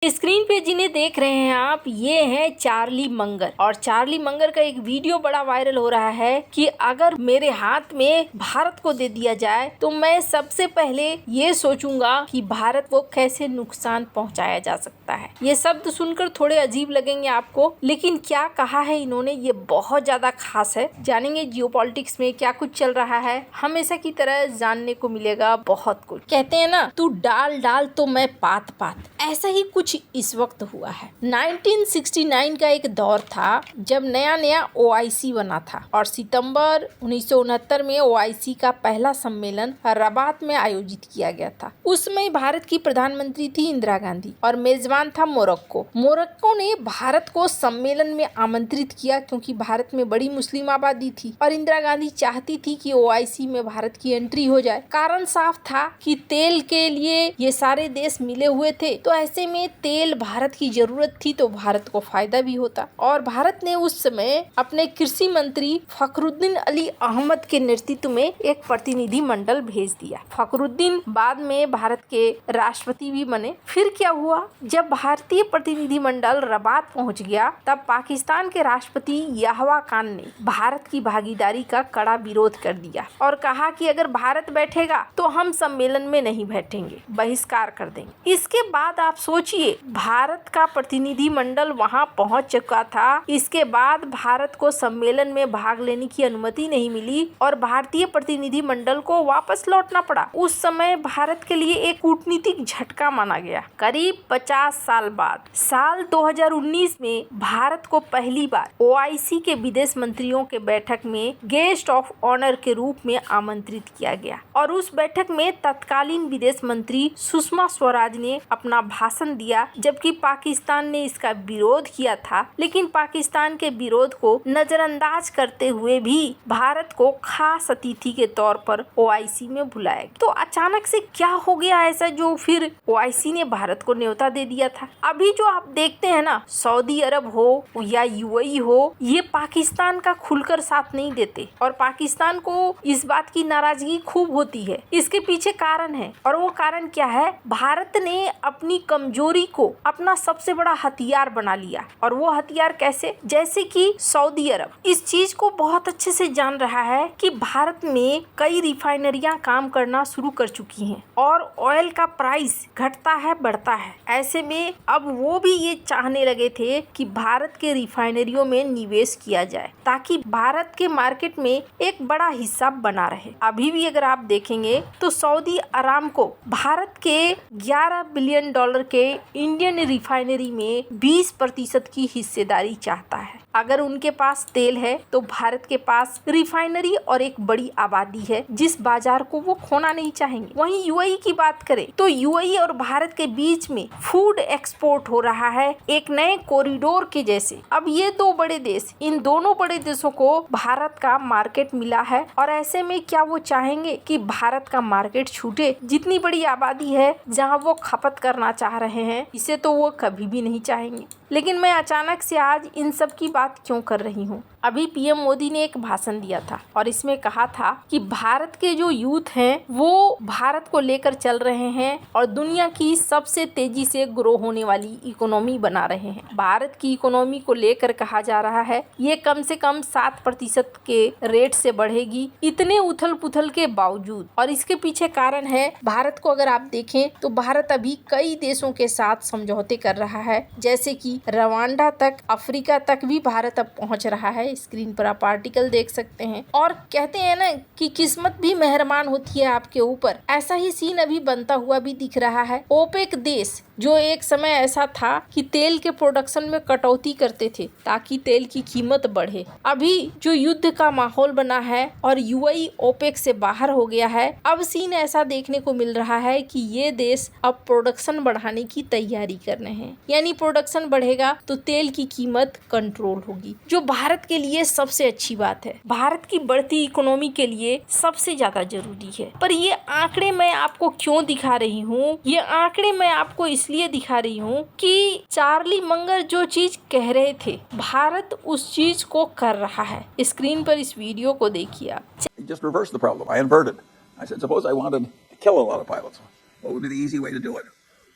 Screen पे जिन्हें देख रहे हैं आप, ये है चार्ली मंगर। और चार्ली मंगर का एक वीडियो बड़ा वायरल हो रहा है कि अगर मेरे हाथ में भारत को दे दिया जाए तो मैं सबसे पहले ये सोचूंगा कि भारत को कैसे नुकसान पहुंचाया जा सकता है। ये शब्द सुनकर थोड़े अजीब लगेंगे आपको, लेकिन क्या कहा है इन्होंने ये बहुत ज्यादा खास है। जानेंगे जियोपॉलिटिक्स में क्या कुछ चल रहा है, हमेशा की तरह जानने को मिलेगा बहुत कुछ। कहते हैं ना, तू डाल डाल तो मैं पात पात, ऐसा ही कुछ इस वक्त हुआ है। 1969 का एक दौर था जब नया नया ओआईसी बना था और सितंबर 1969 में ओआईसी का पहला सम्मेलन रबात में आयोजित किया गया था। उसमें भारत की प्रधानमंत्री थी इंदिरा गांधी और मेजबान था मोरक्को। मोरक्को ने भारत को सम्मेलन में आमंत्रित किया क्योंकि भारत में बड़ी मुस्लिम आबादी थी और इंदिरा गांधी चाहती थी कि ओआईसी में भारत की एंट्री हो जाए। कारण साफ था कि तेल के लिए ये सारे देश मिले हुए थे, तो ऐसे में तेल भारत की जरूरत थी तो भारत को फायदा भी होता। और भारत ने उस समय अपने कृषि मंत्री फखरुद्दीन अली अहमद के नेतृत्व में एक प्रतिनिधि मंडल भेज दिया। फखरुद्दीन बाद में भारत के राष्ट्रपति भी बने। फिर क्या हुआ, जब भारतीय प्रतिनिधि मंडल रबात पहुंच गया तब पाकिस्तान के राष्ट्रपति याहवा खान ने भारत की भागीदारी का कड़ा विरोध कर दिया और कहा कि अगर भारत बैठेगा तो हम सम्मेलन में नहीं बैठेंगे, बहिष्कार कर देंगे। इसके बाद आप सोचिए, भारत का प्रतिनिधि मंडल वहां पहुंच चुका था। इसके बाद भारत को सम्मेलन में भाग लेने की अनुमति नहीं मिली और भारतीय प्रतिनिधि मंडल को वापस लौटना पड़ा। उस समय भारत के लिए एक कूटनीतिक झटका माना गया। करीब 50 साल बाद साल 2019 में भारत को पहली बार ओआईसी के विदेश मंत्रियों के बैठक में गेस्ट ऑफ ऑनर के रूप में आमंत्रित किया गया और उस बैठक में तत्कालीन विदेश मंत्री सुषमा स्वराज ने अपना भाषण दिया, जबकि पाकिस्तान ने इसका विरोध किया था। लेकिन पाकिस्तान के विरोध को नजरअंदाज करते हुए भी भारत को खास अतिथि के तौर पर ओआईसी में बुलाया गया। तो अचानक से क्या हो गया ऐसा जो फिर ओआईसी ने भारत को न्योता दे दिया था। अभी जो आप देखते हैं ना, सऊदी अरब हो या यूएई हो, ये पाकिस्तान का खुलकर साथ नहीं देते और पाकिस्तान को इस बात की नाराजगी खूब होती है। इसके पीछे कारण है और वो कारण क्या है, भारत ने अपनी कमजोरी को अपना सबसे बड़ा हथियार बना लिया। और वो हथियार कैसे, जैसे कि सऊदी अरब इस चीज को बहुत अच्छे से जान रहा है कि भारत में कई रिफाइनरियां काम करना शुरू कर चुकी हैं और ऑयल का प्राइस घटता है बढ़ता है। ऐसे में अब वो भी ये चाहने लगे थे कि भारत के रिफाइनरियों में निवेश किया जाए ताकि भारत के मार्केट में एक बड़ा हिस्सा बना रहे। अभी भी अगर आप देखेंगे तो सऊदी अरामको भारत के $11 बिलियन के इंडियन रिफाइनरी में 20% की हिस्सेदारी चाहता है। अगर उनके पास तेल है तो भारत के पास रिफाइनरी और एक बड़ी आबादी है जिस बाजार को वो खोना नहीं चाहेंगे। वहीं यूएई की बात करें तो यूएई और भारत के बीच में फूड एक्सपोर्ट हो रहा है एक नए कॉरिडोर के जैसे। अब ये दो बड़े देश, इन दोनों बड़े देशों को भारत का मार्केट मिला है और ऐसे में क्या वो चाहेंगे कि भारत का मार्केट छूटे। जितनी बड़ी आबादी है जहाँ वो खपत करना चाह रहे हैं, इसे तो वो कभी भी नहीं चाहेंगे। लेकिन मैं अचानक से आज इन सब की बात क्यों कर रही हूँ। अभी पीएम मोदी ने एक भाषण दिया था और इसमें कहा था कि भारत के जो यूथ हैं वो भारत को लेकर चल रहे हैं और दुनिया की सबसे तेजी से ग्रो होने वाली इकोनॉमी बना रहे हैं। भारत की इकोनॉमी को लेकर कहा जा रहा है ये कम से कम 7% के रेट से बढ़ेगी, इतने उथल पुथल के बावजूद। और इसके पीछे कारण है, भारत को अगर आप देखें तो भारत अभी कई देशों के साथ समझौते कर रहा है, जैसे कि रवांडा तक, अफ्रीका तक भी भारत अब पहुंच रहा है। स्क्रीन पर आप आर्टिकल देख सकते हैं। और कहते हैं ना कि किस्मत भी मेहरबान होती है आपके ऊपर, ऐसा ही सीन अभी बनता हुआ भी दिख रहा है। ओपेक देश जो एक समय ऐसा था कि तेल के प्रोडक्शन में कटौती करते थे ताकि तेल की कीमत बढ़े, अभी जो युद्ध का माहौल बना है और यूएई ओपेक से बाहर हो गया है, अब सीन ऐसा देखने को मिल रहा है कि ये देश अब प्रोडक्शन बढ़ाने की तैयारी कर रहे हैं। यानी प्रोडक्शन बढ़ेगा तो तेल की कीमत कंट्रोल होगी, जो भारत के लिए सबसे अच्छी बात है, भारत की बढ़ती इकोनॉमी के लिए सबसे ज्यादा जरूरी है। पर ये आंकड़े मैं आपको क्यों दिखा रही हूँ, ये आंकड़े मैं आपको इसलिए दिखा रही हूँ कि चार्ली मंगर जो चीज कह रहे थे भारत उस चीज को कर रहा है। स्क्रीन पर इस वीडियो को देखिए आप। Just reverse the problem. I inverted. I said, suppose I wanted to kill a lot of pilots. What would be the easy way to do it?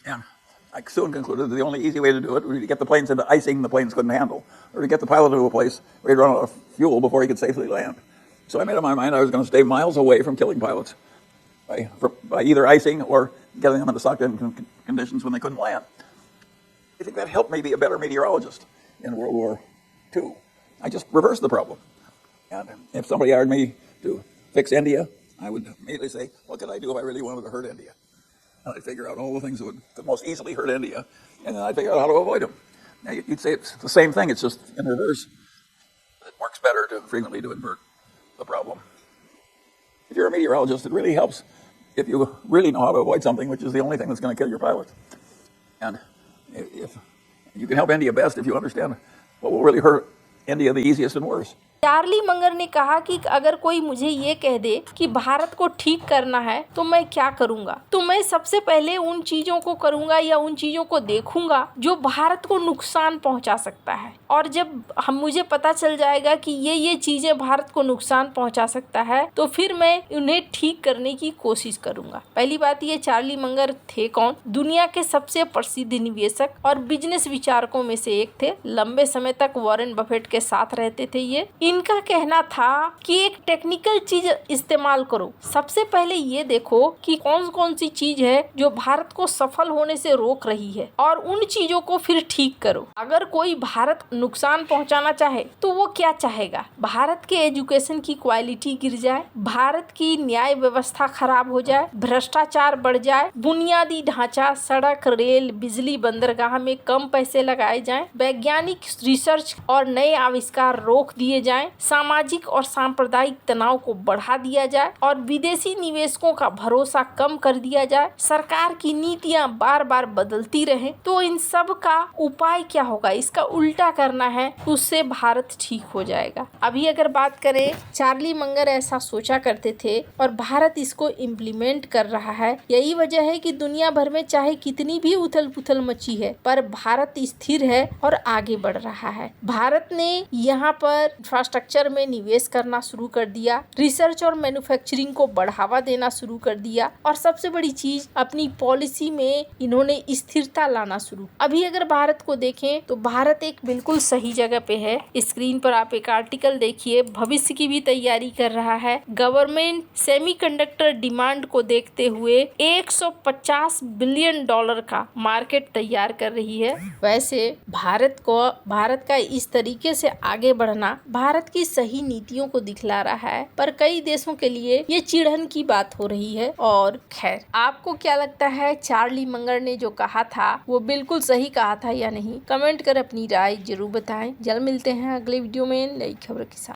Yeah. I soon concluded that the only easy way to do it would be to get the planes into icing the planes couldn't handle, or to get the pilot to a place where he'd run out of fuel before he could safely land. So I made up my mind I was going to stay miles away from killing pilots by either icing or getting them into sucked-in conditions when they couldn't land. I think that helped me be a better meteorologist in World War II. I just reversed the problem. And if somebody hired me to fix India, I would immediately say, what could I do if I really wanted to hurt India? And I'd figure out all the things that would most easily hurt India, and then I'd figure out how to avoid them. Now, you'd say it's the same thing, it's just in reverse. It works better frequently to invert the problem. If you're a meteorologist, it really helps if you really know how to avoid something, which is the only thing that's going to kill your pilot. And if you can help India best if you understand what will really hurt India the easiest and worst. Charlie Munger ने कहा कि अगर कोई मुझे ये कह दे कि भारत को ठीक करना है तो मैं क्या करूंगा, तो मैं सबसे पहले उन चीजों को करूंगा या उन चीजों को देखूंगा जो भारत को नुकसान पहुंचा सकता है। और जब मुझे पता चल जाएगा कि ये चीजें भारत को नुकसान पहुंचा सकता है तो फिर मैं उन्हें ठीक करने की कोशिश करूंगा। पहली बात, ये चार्ली मंगर थे कौन? दुनिया के सबसे प्रसिद्ध निवेशक और बिजनेस विचारकों में से एक थे। लंबे समय तक वॉरेन बफेट के साथ रहते थे। ये इनका कहना था कि एक टेक्निकल चीज इस्तेमाल करो, सबसे पहले ये देखो कि कौन कौन सी चीज है जो भारत को सफल होने से रोक रही है और उन चीजों को फिर ठीक करो। अगर कोई भारत नुकसान पहुंचाना चाहे तो वो क्या चाहेगा? भारत के एजुकेशन की क्वालिटी गिर जाए, भारत की न्याय व्यवस्था खराब हो जाए, भ्रष्टाचार बढ़ जाए, बुनियादी ढांचा, सड़क, रेल, बिजली, बंदरगाह में कम पैसे लगाए जाएं, वैज्ञानिक रिसर्च और नए आविष्कार रोक दिए जाएं, सामाजिक और सांप्रदायिक तनाव को बढ़ा दिया जाए और विदेशी निवेशकों का भरोसा कम कर दिया जाए, सरकार की नीतियां बार बार बदलती रहें, तो इन सब का उपाय क्या होगा? इसका उल्टा करना है, उससे भारत ठीक हो जाएगा। अभी अगर बात करें, चार्ली मंगर ऐसा सोचा करते थे और भारत इसको इम्प्लीमेंट कर रहा है। यही वजह है कि दुनिया भर में चाहे कितनी भी उथल पुथल मची है, पर भारत स्थिर है और आगे बढ़ रहा है। भारत ने यहाँ पर इंफ्रास्ट्रक्चर में निवेश करना शुरू कर दिया, रिसर्च और मैन्युफैक्चरिंग को बढ़ावा देना शुरू कर दिया और सबसे बड़ी चीज, अपनी पॉलिसी में इन्होंने स्थिरता लाना शुरू। अभी अगर भारत को देखें तो भारत एक बिल्कुल सही जगह पे है। स्क्रीन पर आप एक आर्टिकल देखिए, भविष्य की भी तैयारी कर रहा है। गवर्नमेंट सेमीकंडक्टर डिमांड को देखते हुए 150 बिलियन डॉलर का मार्केट तैयार कर रही है। वैसे भारत का इस तरीके से आगे बढ़ना भारत की सही नीतियों को दिखला रहा है, पर कई देशों के लिए ये चिढ़न की बात हो रही है। और खैर, आपको क्या लगता है, चार्ली मंगर ने जो कहा था वो बिल्कुल सही कहा था या नहीं? कमेंट कर अपनी राय जरूर बताएं। जल्द मिलते हैं अगले वीडियो में नई खबर के साथ।